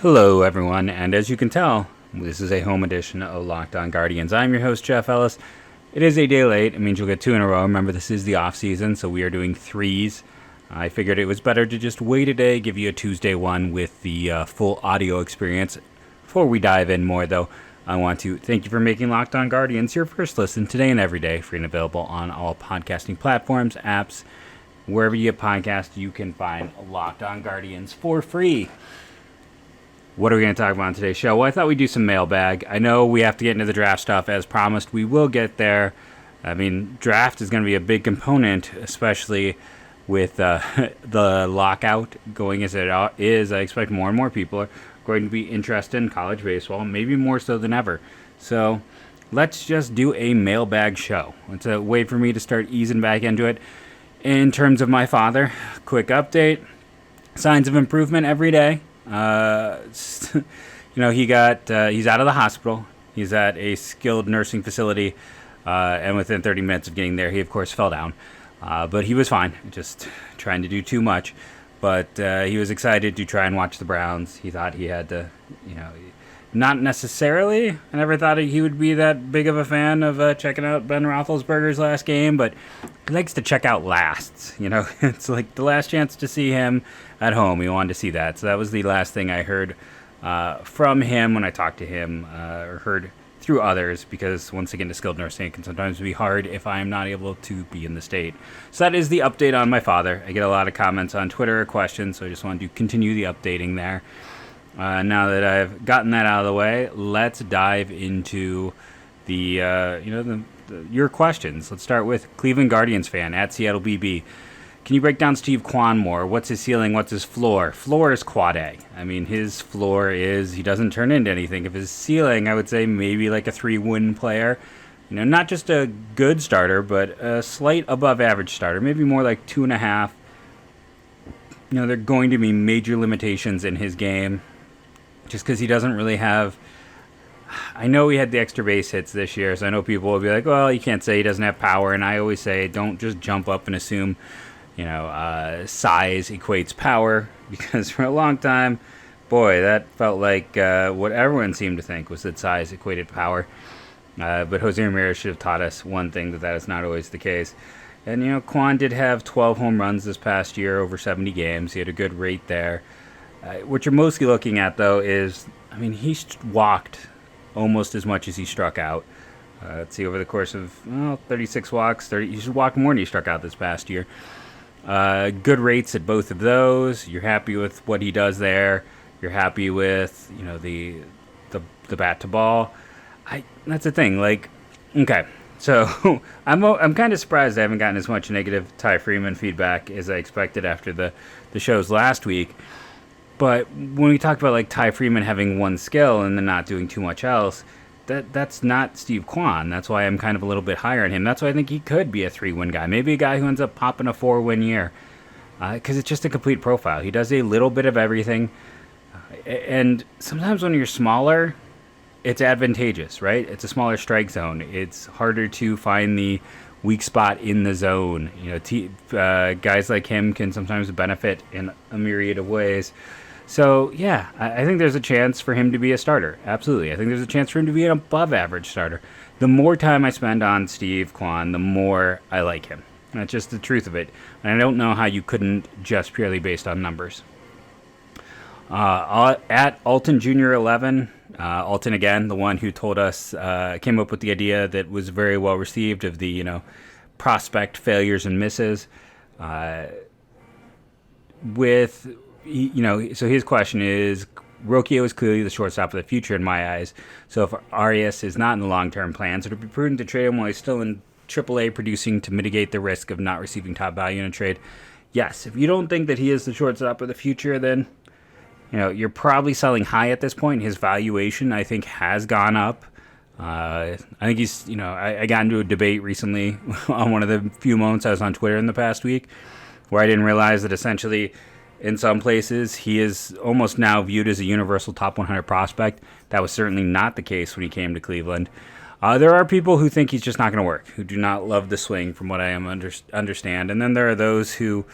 Hello, everyone, and as you can tell, this is a home edition of Locked On Guardians. I'm your host, Jeff Ellis. It is a day late. It means you'll get two in a row. Remember, this is the off season, so we are doing threes. I figured it was better to just wait a day, give you a Tuesday one with the full audio experience. Before we dive in more, though, I want to thank you for making Locked On Guardians your first listen today and every day, free and available on all podcasting platforms, apps, wherever you podcast. You can find Locked On Guardians for free. What are we going to talk about on today's show? Well, I thought we'd do some mailbag. I know we have to get into the draft stuff as promised. We will get there. I mean, draft is going to be a big component, especially with the lockout going as it is. I expect more and more people are going to be interested in college baseball, maybe more so than ever. So let's just do a mailbag show. It's a way for me to start easing back into it. In terms of my father, quick update. Signs of improvement every day. He's out of the hospital. He's at a skilled nursing facility, and within 30 minutes of getting there, he of course fell down. But he was fine, just trying to do too much. But he was excited to try and watch the Browns. He thought he had to, not necessarily. I never thought he would be that big of a fan of checking out Ben Roethlisberger's last game, but he likes to check out lasts. It's like the last chance to see him at home. He wanted to see that. So that was the last thing I heard from him when I talked to him or heard through others, because once again, the skilled nursing, it can sometimes be hard if I am not able to be in the state. So that is the update on my father. I get a lot of comments on Twitter or questions, so I just wanted to continue the updating there. Now that I've gotten that out of the way, let's dive into your questions. Let's start with Cleveland Guardians fan at Seattle BB. Can you break down Steve Kwan more? What's his ceiling? What's his floor? Floor is quad A. I mean, his floor is he doesn't turn into anything. If his ceiling, I would say maybe like a 3-win player. Not just a good starter, but a slight above average starter. Maybe more like 2.5. There are going to be major limitations in his game, just because he doesn't really have. I know he had the extra base hits this year, so I know people will be like, well, you can't say he doesn't have power. And I always say, don't just jump up and assume, size equates power, because for a long time, boy, that felt like what everyone seemed to think was that size equated power. But Jose Ramirez should have taught us one thing, that is not always the case. And, Kwan did have 12 home runs this past year over 70 games. He had a good rate there. What you're mostly looking at, though, is, he walked almost as much as he struck out. Let's see, over the course of 36 walks, he should walk more than he struck out this past year. Good rates at both of those. You're happy with what he does there. You're happy with, the bat to ball. That's the thing. Okay, so I'm kind of surprised I haven't gotten as much negative Ty Freeman feedback as I expected after the shows last week. But when we talk about Ty Freeman having one skill and then not doing too much else, that's not Steve Kwan. That's why I'm kind of a little bit higher on him. That's why I think he could be a 3-win guy. Maybe a guy who ends up popping a 4-win year. Because it's just a complete profile. He does a little bit of everything. And sometimes when you're smaller, it's advantageous, right? It's a smaller strike zone. It's harder to find the weak spot in the zone. Guys like him can sometimes benefit in a myriad of ways. So, yeah, I think there's a chance for him to be a starter. Absolutely. I think there's a chance for him to be an above-average starter. The more time I spend on Steve Kwan, the more I like him. That's just the truth of it. And I don't know how you couldn't just purely based on numbers. At Alton Jr. 11, Alton, again, the one who told us, came up with the idea that was very well received of the, prospect failures and misses. So his question is, Rocchio is clearly the shortstop of the future in my eyes. So if Arias is not in the long-term plans, it would be prudent to trade him while he's still in AAA producing to mitigate the risk of not receiving top value in a trade. Yes, if you don't think that he is the shortstop of the future, then you're probably selling high at this point. His valuation, I think, has gone up. I think he's, I got into a debate recently on one of the few moments I was on Twitter in the past week, where I didn't realize that essentially in some places he is almost now viewed as a universal top 100 prospect. That was certainly not the case when he came to Cleveland. There are people who think he's just not going to work, who do not love the swing from what I understand. And then there are those who,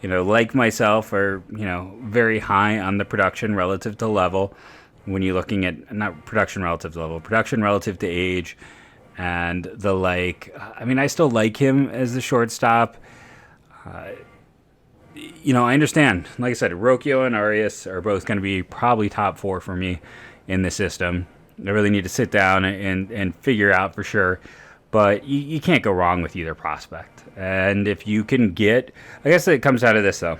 like myself, are, very high on the production relative to level. When you're looking at not production relative to level, production relative to age, and the like. I mean, I still like him as the shortstop. I understand. Like I said, Rocchio and Arias are both going to be probably top 4 for me in the system. I really need to sit down and figure out for sure. But you can't go wrong with either prospect. And if you can get... I guess it comes out of this, though.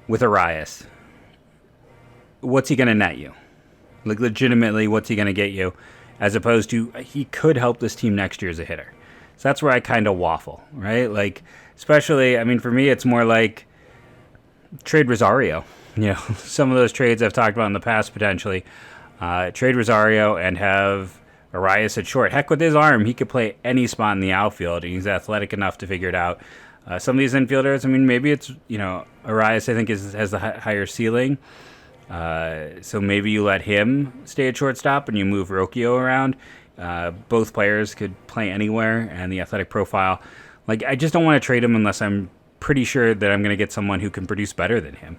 With Arias, what's he going to net you? Like, legitimately, what's he going to get you? As opposed to, he could help this team next year as a hitter. So that's where I kind of waffle, right? Like, especially, I mean, for me, it's more like trade Rosario. Some of those trades I've talked about in the past, potentially. Trade Rosario and have Arias at short. Heck, with his arm, he could play any spot in the outfield, and he's athletic enough to figure it out. Some of these infielders, I mean, maybe it's, Arias, I think, has the higher ceiling. So maybe you let him stay at shortstop and you move Rocchio around. Both players could play anywhere, and the athletic profile. Like, I just don't want to trade him unless I'm pretty sure that I'm going to get someone who can produce better than him.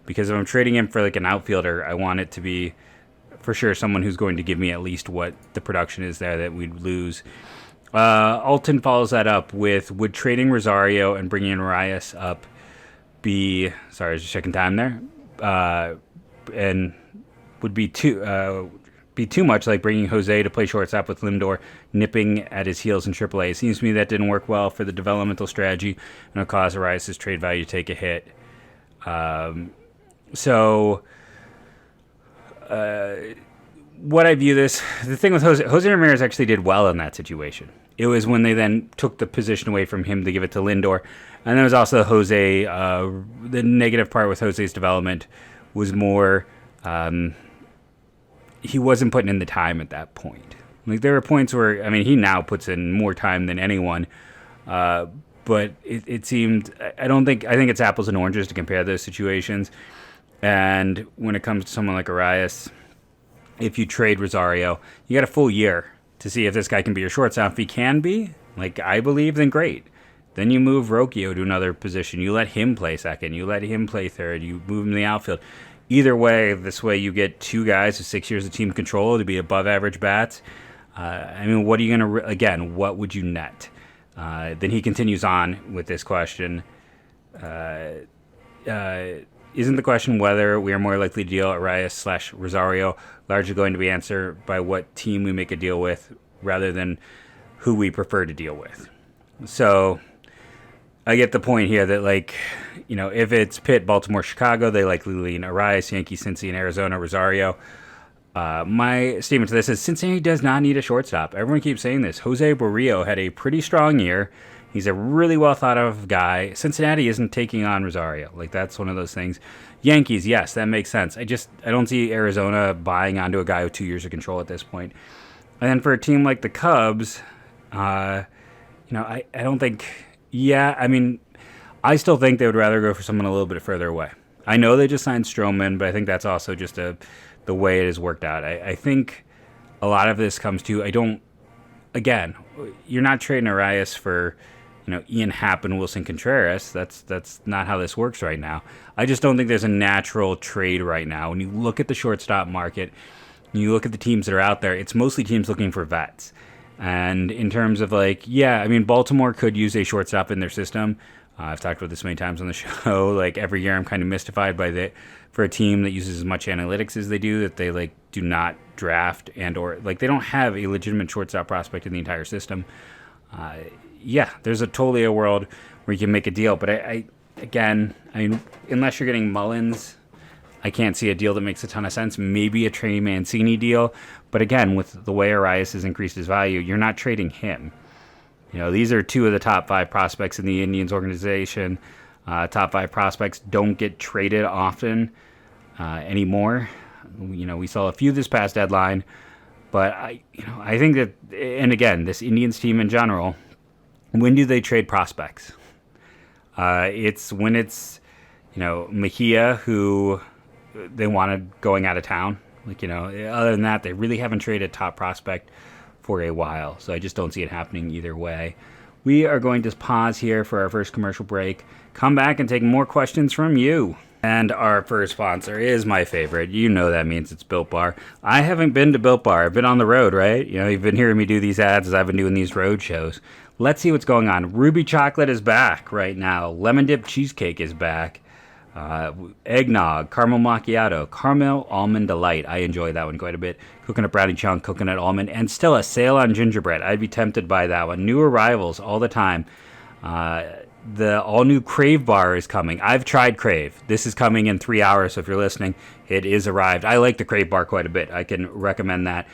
Because if I'm trading him for, like, an outfielder, I want it to be, for sure, someone who's going to give me at least what the production is there that we'd lose. Alton follows that up with, would trading Rosario and bringing in Arias up be... Sorry, I was just checking time there. And would be too much like bringing Jose to play shortstop with Lindor nipping at his heels in AAA. It seems to me that didn't work well for the developmental strategy, and it'll cause Arias' trade value to take a hit. What I view this, the thing with Jose Ramirez actually did well in that situation. It was when they then took the position away from him to give it to Lindor. And there was also Jose, the negative part with Jose's development was more, he wasn't putting in the time at that point. Like, there were points where, I mean, he now puts in more time than anyone, but it seemed, I think it's apples and oranges to compare those situations. And when it comes to someone like Arias, if you trade Rosario, you got a full year to see if this guy can be your shortstop. If he can be, like I believe, then great. Then you move Rocchio to another position. You let him play second. You let him play third. You move him to the outfield. Either way, this way you get two guys with 6 years of team control to be above average bats. I mean, what are you going to... Again, what would you net? Then he continues on with this question. Isn't the question whether we are more likely to deal Arias/Rosario largely going to be answered by what team we make a deal with rather than who we prefer to deal with? So I get the point here that, like, you know, if it's Pitt, Baltimore, Chicago, they likely lean Arias, Yankees, Cincy, and Arizona, Rosario. My statement to this is Cincinnati does not need a shortstop. Everyone keeps saying this. Jose Barrio had a pretty strong year. He's a really well thought of guy. Cincinnati isn't taking on Rosario. Like, that's one of those things. Yankees, yes, that makes sense. I don't see Arizona buying onto a guy with 2 years of control at this point. And then for a team like the Cubs, I don't think... Yeah, I mean, I still think they would rather go for someone a little bit further away. I know they just signed Stroman, but I think that's also just the way it has worked out. I think a lot of this comes to, again, you're not trading Arias for, Ian Happ and Wilson Contreras. That's not how this works right now. I just don't think there's a natural trade right now. When you look at the shortstop market, and you look at the teams that are out there, it's mostly teams looking for vets. And in terms of Baltimore could use a shortstop in their system. I've talked about this many times on the show. Like, every year I'm kind of mystified for a team that uses as much analytics as they do, that they do not draft or they don't have a legitimate shortstop prospect in the entire system. There's totally a world where you can make a deal. But I unless you're getting Mullins, I can't see a deal that makes a ton of sense. Maybe a Trey Mancini deal. But again, with the way Arias has increased his value, you're not trading him. These are two of the top 5 prospects in the Indians organization. Top 5 prospects don't get traded often anymore. We saw a few this past deadline. But I think that, and again, this Indians team in general, when do they trade prospects? It's when it's, Mejia, who they wanted going out of town. Other than that, they really haven't traded top prospect for a while. So I just don't see it happening either way. We are going to pause here for our first commercial break, come back and take more questions from you. And our first sponsor is my favorite. You know that means it's Built Bar. I haven't been to Built Bar. I've been on the road, right? You know, you've been hearing me do these ads as I've been doing these road shows. Let's see what's going on. Ruby chocolate is back right now. Lemon dip cheesecake is back. Eggnog, caramel macchiato, caramel almond delight. I enjoy that one quite a bit. Coconut brownie chunk, coconut almond, and still a sale on gingerbread. I'd be tempted by that one. New arrivals all the time. The all-new Crave bar is coming. I've tried Crave. This is coming in 3 hours, so if you're listening, it is arrived. I like the Crave bar quite a bit. I can recommend that.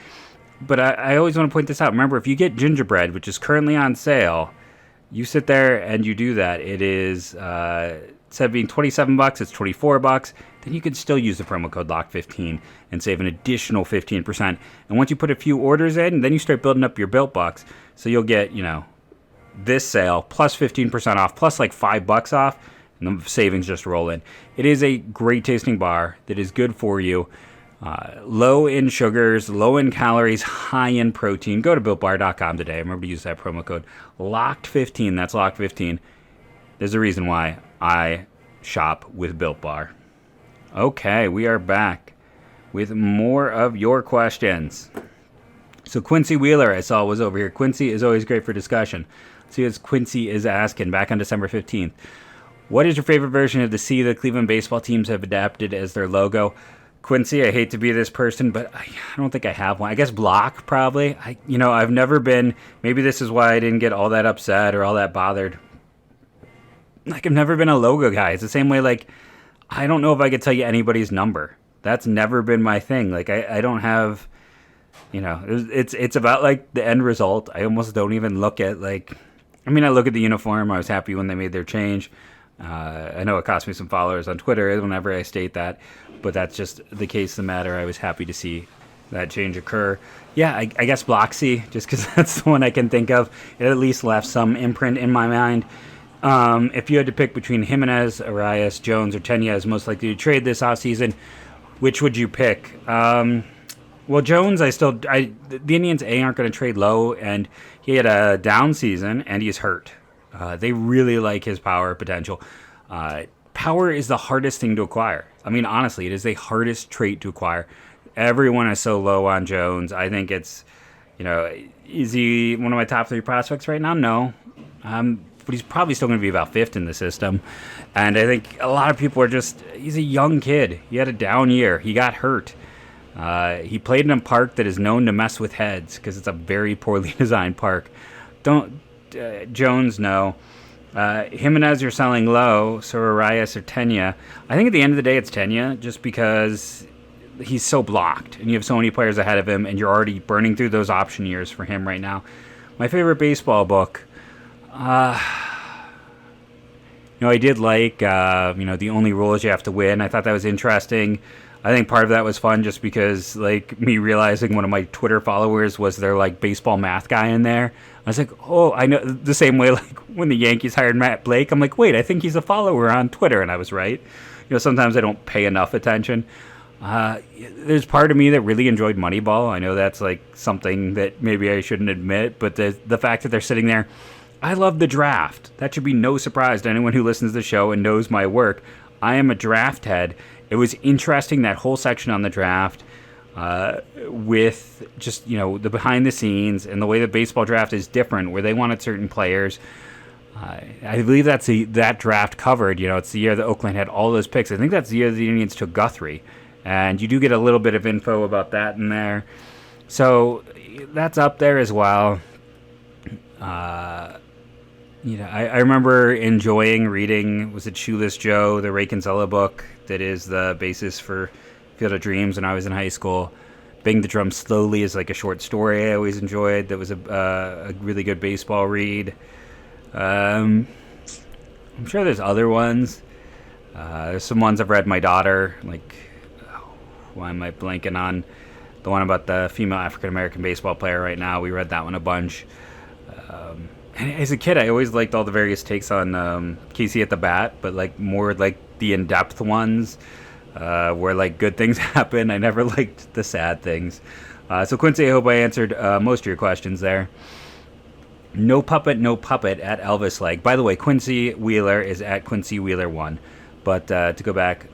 But I always want to point this out. Remember, if you get gingerbread, which is currently on sale, you sit there and you do that. It is, instead of being $27, it's $24. Then you can still use the promo code LOCK15 and save an additional 15%. And once you put a few orders in, then you start building up your Built Bucks. So you'll get, this sale plus 15% off, plus like $5 off, and the savings just roll in. It is a great tasting bar that is good for you. Low in sugars, low in calories, high in protein. Go to BuiltBar.com today. Remember to use that promo code LOCKED15. That's LOCKED15. There's a reason why I shop with Built Bar. Okay, we are back with more of your questions. So Quincy Wheeler, I saw, was over here. Quincy is always great for discussion. See, as Quincy is asking, back on December 15th, what is your favorite version of the C the Cleveland baseball teams have adapted as their logo? Quincy, I hate to be this person, but I don't think I have one. I guess block, probably. I've never been, maybe this is why I didn't get all that upset or all that bothered. I've never been a logo guy. It's the same way, I don't know if I could tell you anybody's number. That's never been my thing. I don't have, it's about, the end result. I almost don't even look at, I look at the uniform. I was happy when they made their change. I know it cost me some followers on Twitter whenever I state that, but that's just the case of the matter. I was happy to see that change occur. Yeah, I guess Bloxy, just because that's the one I can think of. It at least left some imprint in my mind. If you had to pick between Jimenez, Arias, Jones, or Tenya as most likely to trade this offseason, which would you pick? Well, Jones, the Indians, aren't going to trade low, and he had a down season, and he's hurt. They really like his power potential. Power is the hardest thing to acquire. Honestly, it is the hardest trait to acquire. Everyone is so low on Jones. I think it's, is he one of my top 3 prospects right now? No. But he's probably still going to be about 5th in the system. And I think a lot of people are he's a young kid. He had a down year. He got hurt. He played in a park that is known to mess with heads because it's a very poorly designed park. Jones, no. Jimenez, you're selling low, so Arias or Tenya. I think at the end of the day, it's Tenya, just because he's so blocked, and you have so many players ahead of him, and you're already burning through those option years for him right now. My favorite baseball book, I did like, The Only Rule Is You Have to Win. I thought that was interesting. I think part of that was fun just because, me realizing one of my Twitter followers was their, baseball math guy in there. I was like, oh, I know, the same way, when the Yankees hired Matt Blake, I'm like, wait, I think he's a follower on Twitter, and I was right. Sometimes I don't pay enough attention. There's part of me that really enjoyed Moneyball. I know that's, something that maybe I shouldn't admit, but the fact that they're sitting there, I love the draft. That should be no surprise to anyone who listens to the show and knows my work. I am a draft head. It was interesting, that whole section on the draft, with just, the behind the scenes and the way the baseball draft is different, where they wanted certain players. I believe that's that draft covered. It's the year that Oakland had all those picks. I think that's the year the Indians took Guthrie. And you do get a little bit of info about that in there. So that's up there as well. I remember enjoying reading, was it Shoeless Joe, the Ray Kinsella book that is the basis for Field of Dreams when I was in high school. Bang the Drum Slowly is a short story I always enjoyed. That was a really good baseball read. I'm sure there's other ones. There's some ones I've read my daughter, why am I blanking on the one about the female African-American baseball player right now? We read that one a bunch. And as a kid, I always liked all the various takes on Casey at the Bat, but more the in-depth ones where good things happen. I never liked the sad things. So Quincy, I hope I answered most of your questions there. No puppet, no puppet at Elvis Leg. By the way, Quincy Wheeler is at Quincy Wheeler 1. But to go back,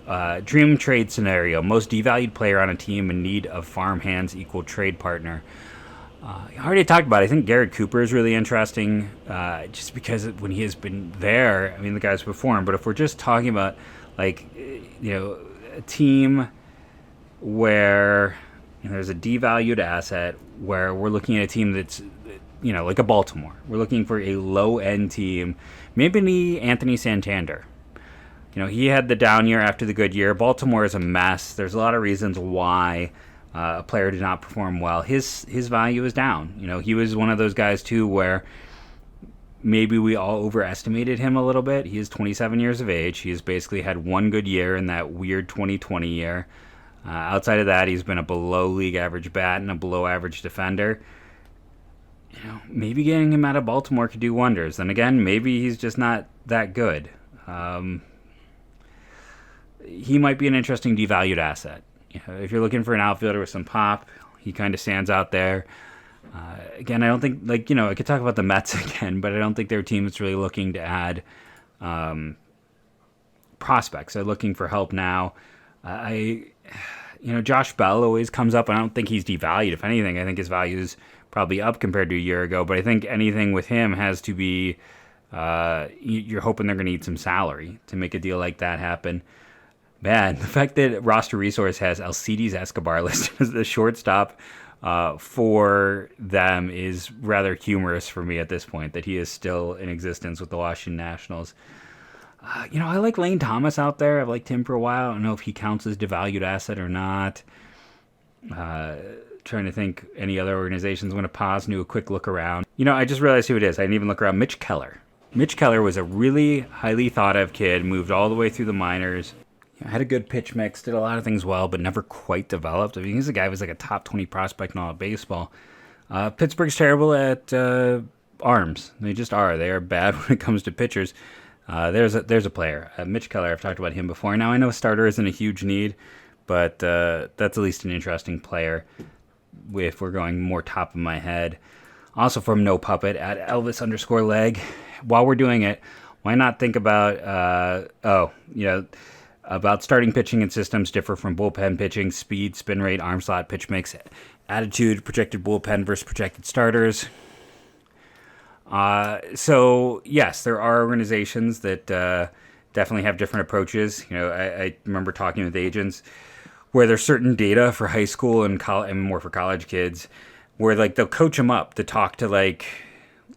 dream trade scenario. Most devalued player on a team in need of farm hands equal trade partner. I already talked about it. I think Garrett Cooper is really interesting just because when he has been there, I mean, the guy's performed. But if we're just talking about, like, a team where there's a devalued asset, where we're looking at a team that's, like a Baltimore. We're looking for a low-end team. Maybe Anthony Santander. He had the down year after the good year. Baltimore is a mess. There's a lot of reasons why a player did not perform well. His value is down. He was one of those guys, too, where maybe we all overestimated him a little bit. He is 27 years of age. He has basically had one good year in that weird 2020 year. Outside of that, he's been a below-league average bat and a below-average defender. Maybe getting him out of Baltimore could do wonders. And again, maybe he's just not that good. He might be an interesting devalued asset. If you're looking for an outfielder with some pop, he kind of stands out there. Again, I don't think, I could talk about the Mets again, but I don't think they're a team that's really looking to add prospects. They're looking for help now. Josh Bell always comes up, and I don't think he's devalued. If anything, I think his value is probably up compared to a year ago, but I think anything with him has to be, you're hoping they're going to need some salary to make a deal like that happen. Man, the fact that Roster Resource has Alcides Escobar listed as the shortstop for them is rather humorous for me at this point, that he is still in existence with the Washington Nationals. I like Lane Thomas out there. I've liked him for a while. I don't know if he counts as devalued asset or not. Trying to think any other organizations. I'm going to pause and do a quick look around. I just realized who it is. I didn't even look around. Mitch Keller. Mitch Keller was a really highly thought of kid, moved all the way through the minors. Had a good pitch mix, did a lot of things well, but never quite developed. I mean, he's a guy who was like a top 20 prospect in all of baseball. Pittsburgh's terrible at arms. They just are. They are bad when it comes to pitchers. There's a player, Mitch Keller. I've talked about him before. Now, I know a starter isn't a huge need, but that's at least an interesting player if we're going more top of my head. Also from No Puppet at Elvis_leg. While we're doing it, why not think about, about starting pitching and systems differ from bullpen pitching, speed, spin rate, arm slot, pitch mix, attitude, projected bullpen versus projected starters. So, yes, there are organizations that definitely have different approaches. I remember talking with agents where there's certain data for high school and more for college kids where they'll coach them up to talk to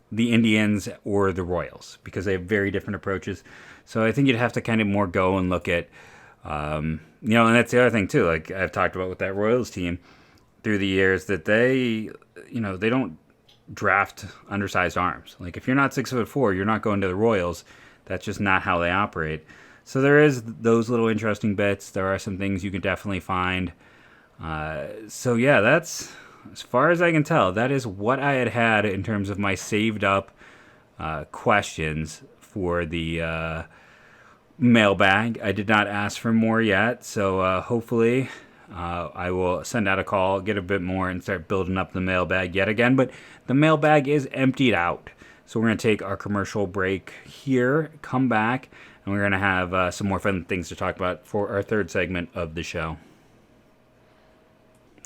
the Indians or the Royals because they have very different approaches. So I think you'd have to kind of more go and look at, and that's the other thing too. Like I've talked about with that Royals team through the years that they don't draft undersized arms. Like if you're not 6'4", you're not going to the Royals. That's just not how they operate. So there is those little interesting bits. There are some things you can definitely find. So yeah, that's as far as I can tell. That is what I had in terms of my saved up questions for the mailbag. I did not ask for more yet, so hopefully I will send out a call, get a bit more, and start building up the mailbag yet again. But the mailbag is emptied out. So we're going to take our commercial break here, come back, and we're going to have some more fun things to talk about for our third segment of the show.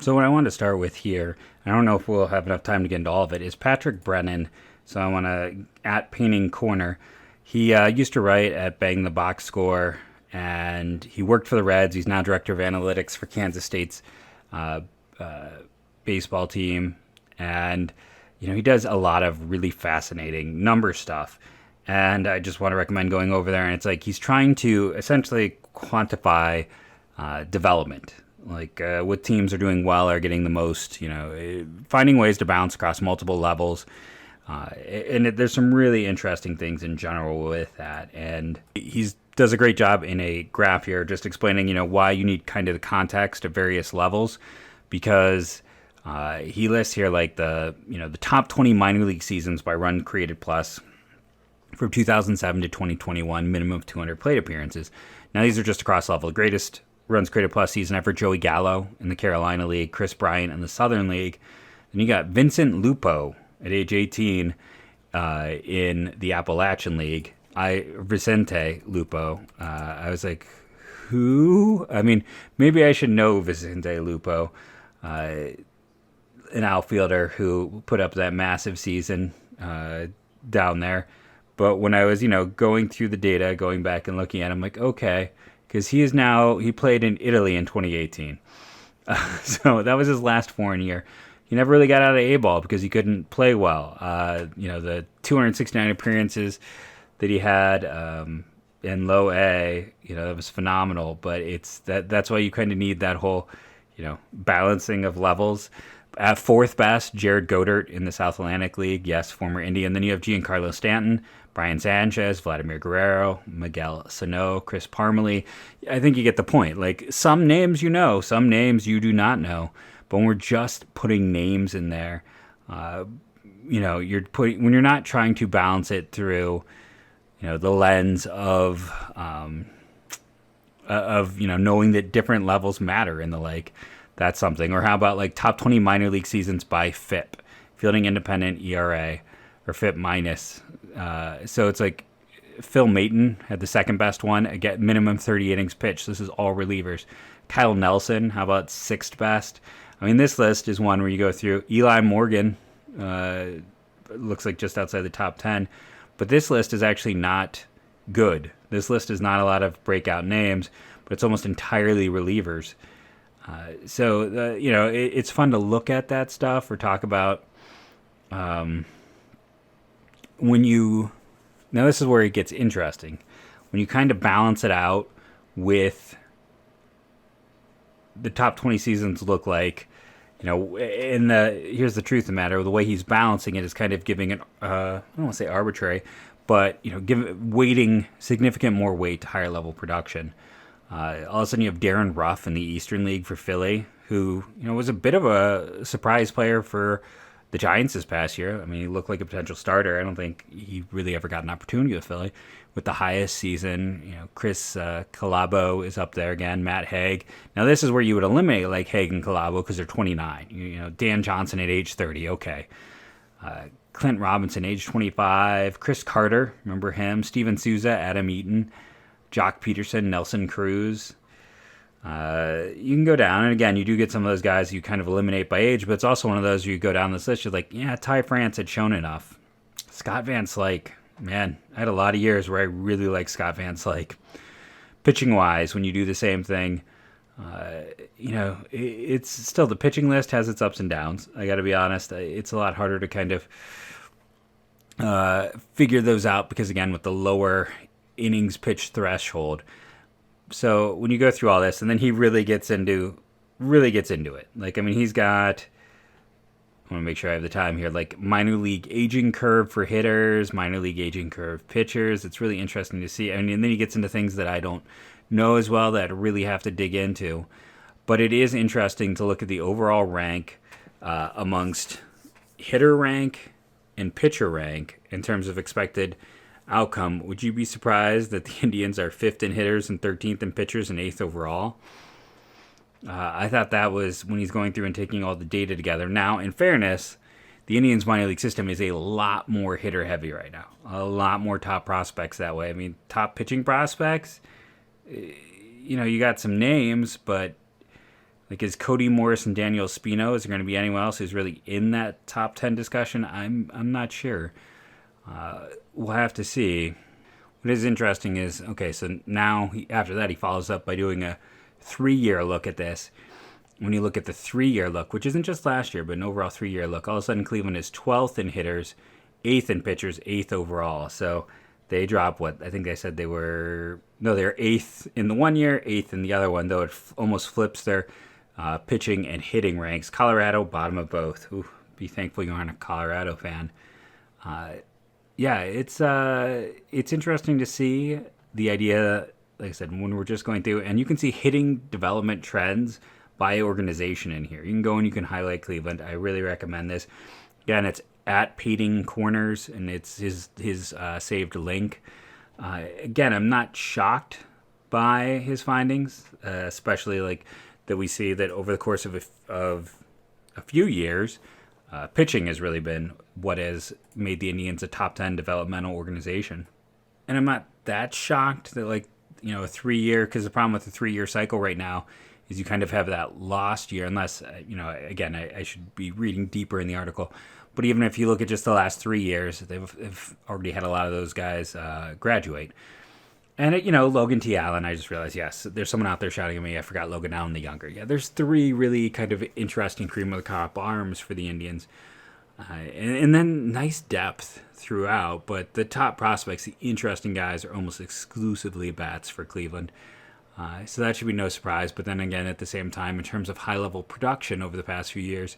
So what I want to start with here, I don't know if we'll have enough time to get into all of it, is Patrick Brennan. So I want to, at Painting Corner, he used to write at Bang the Box Score, and he worked for the Reds. He's now director of analytics for Kansas State's baseball team. And, he does a lot of really fascinating number stuff. And I just want to recommend going over there. And it's like he's trying to essentially quantify development. Like what teams are doing well, are getting the most, finding ways to bounce across multiple levels. And there's some really interesting things in general with that. And he does a great job in a graph here just explaining, why you need kind of the context of various levels. Because he lists here the top 20 minor league seasons by run created plus from 2007 to 2021, minimum of 200 plate appearances. Now these are just across level. The greatest runs created plus season ever, Joey Gallo in the Carolina League, Chris Bryant in the Southern League. Then you got Vincent Lupo at age 18 in the Appalachian League. Vicente Lupo. I was like, who? I mean, maybe I should know Vicente Lupo, an outfielder who put up that massive season down there. But when I was, going through the data, going back and looking at him, like, okay, because he played in Italy in 2018. So that was his last foreign year. He never really got out of A-ball because he couldn't play well. The 269 appearances that he had in low A, it was phenomenal. But that's why you kind of need that whole, balancing of levels. At fourth best, Jared Godert in the South Atlantic League. Yes, former Indian. Then you have Giancarlo Stanton, Brian Sanchez, Vladimir Guerrero, Miguel Sano, Chris Parmelee. I think you get the point. Like, some names some names you do not know. But when we're just putting names in there, when you're not trying to balance it through, the lens of knowing that different levels matter in the like. That's something. Or how about like top 20 minor league seasons by FIP, fielding independent ERA, or FIP minus. So it's like Phil Maton had the second best one. Again, minimum 30 innings pitched. This is all relievers. Kyle Nelson, how about sixth best? I mean, this list is one where you go through. Eli Morgan looks like just outside the top 10. But this list is actually not good. This list is not a lot of breakout names, but it's almost entirely relievers. It's fun to look at that stuff or talk about now this is where it gets interesting. When you kind of balance it out with the top 20 seasons look like, here's the truth of the matter. The way he's balancing it is kind of giving it, I don't want to say arbitrary, but, weighting significant more weight to higher level production. All of a sudden you have Darren Ruff in the Eastern League for Philly, who, was a bit of a surprise player for the Giants this past year. I mean, he looked like a potential starter. I don't think he really ever got an opportunity with Philly. With the highest season, Chris Calabo is up there again, Matt Haig. Now, this is where you would eliminate, like, Haig and Calabo because they're 29. Dan Johnson at age 30, okay. Clint Robinson, age 25. Chris Carter, remember him? Steven Souza, Adam Eaton. Jock Peterson, Nelson Cruz. You can go down, and again, you do get some of those guys you kind of eliminate by age, but it's also one of those where you go down this list, you're like, yeah, Ty France had shown enough. Scott Van Slyke, man, I had a lot of years where I really like Scott Van Slyke. Pitching-wise, when you do the same thing, it's still, the pitching list has its ups and downs. I got to be honest, it's a lot harder to kind of figure those out because, again, with the lower innings pitch threshold. So when you go through all this, and then he really gets into it. Like, I mean, he's got, I want to make sure I have the time here, like minor league aging curve for hitters, minor league aging curve pitchers. It's really interesting to see. I mean, and then he gets into things that I don't know as well that I really have to dig into. But it is interesting to look at the overall rank amongst hitter rank and pitcher rank in terms of expected outcome. Would you be surprised that the Indians are 5th in hitters and 13th in pitchers and 8th overall? I thought that was when he's going through and taking all the data together. Now, in fairness, the Indians minor league system is a lot more hitter heavy right now. A lot more top prospects that way. I mean, top pitching prospects, you got some names, but like, is Cody Morris and Daniel Espino, is there going to be anyone else who's really in that top 10 discussion? I'm not sure. We'll have to see. What is interesting is, okay, so now after that he follows up by doing a 3-year look at this. When you look at the 3-year look, which isn't just last year, but an overall 3-year look, all of a sudden Cleveland is 12th in hitters, 8th in pitchers, 8th overall. So they drop what? I think they said they're 8th in the one year, 8th in the other one, though it almost flips their pitching and hitting ranks. Colorado, bottom of both. Ooh, be thankful you aren't a Colorado fan. It's interesting to see the idea, like I said, when we're just going through, and you can see hitting development trends by organization in here. You can go and you can highlight Cleveland. I really recommend this. Again, it's at Pating Corners, and it's his saved link. Again, I'm not shocked by his findings, especially like that we see that over the course of a few years, Pitching has really been what has made the Indians a top 10 developmental organization. And I'm not that shocked that, a 3-year, because the problem with the 3-year cycle right now is you kind of have that lost year, unless, again, I should be reading deeper in the article. But even if you look at just the last 3 years, they've already had a lot of those guys graduate. And, Logan T. Allen, I just realized, yes, there's someone out there shouting at me, I forgot Logan Allen the younger. Yeah, there's 3 really kind of interesting cream of the crop arms for the Indians. And then nice depth throughout, but the top prospects, the interesting guys, are almost exclusively bats for Cleveland. So that should be no surprise. But then again, at the same time, in terms of high-level production over the past few years,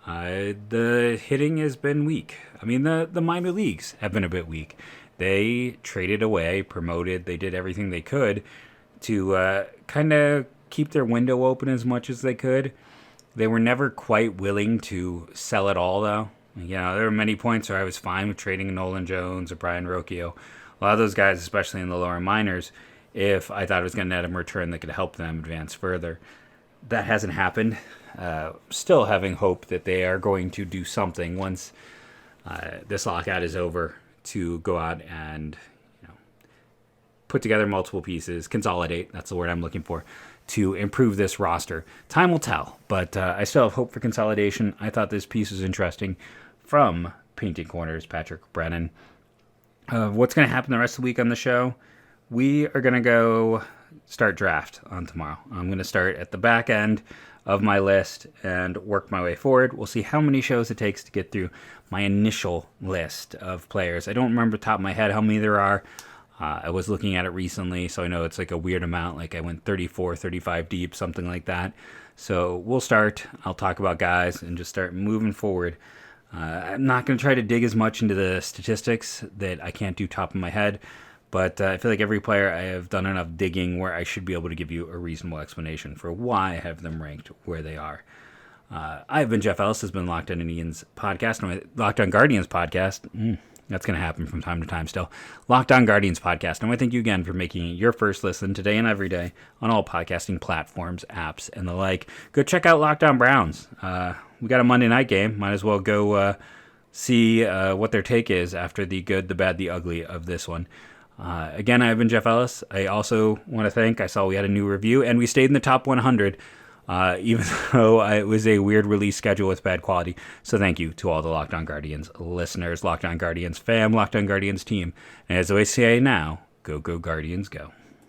the hitting has been weak. I mean, the minor leagues have been a bit weak. They traded away, promoted, they did everything they could to kind of keep their window open as much as they could. They were never quite willing to sell it all, though. There were many points where I was fine with trading Nolan Jones or Brian Rocchio. A lot of those guys, especially in the lower minors, if I thought it was going to net them a return that could help them advance further. That hasn't happened. Still having hope that they are going to do something once this lockout is over to go out and put together multiple pieces, consolidate, that's the word I'm looking for, to improve this roster. Time will tell, but I still have hope for consolidation. I thought this piece was interesting from Painting Corners, Patrick Brennan. What's going to happen the rest of the week on the show? We are going to go start draft on tomorrow. I'm going to start at the back end of my list and work my way forward. We'll see how many shows it takes to get through my initial list of players. I don't remember off the top of my head how many there are. I was looking at it recently, so I know it's like a weird amount. Like I went 34, 35 deep, something like that. So we'll start. I'll talk about guys and just start moving forward. I'm not going to try to dig as much into the statistics that I can't do top of my head, but I feel like every player I have done enough digging where I should be able to give you a reasonable explanation for why I have them ranked where they are. I've been Jeff Ellis. This has been Locked On Indians podcast, Locked On Guardians podcast. That's going to happen from time to time still. Locked On Guardians podcast. I want to thank you again for making it your first listen today and every day on all podcasting platforms, apps, and the like. Go check out Locked On Browns. We got a Monday night game. Might as well go see what their take is after the good, the bad, the ugly of this one. Again, I've been Jeff Ellis. I also want to thank, I saw we had a new review, and we stayed in the top 100, even though it was a weird release schedule with bad quality. So thank you to all the Locked On Guardians listeners, Locked On Guardians fam, Locked On Guardians team. And as I always say now, go Guardians, go.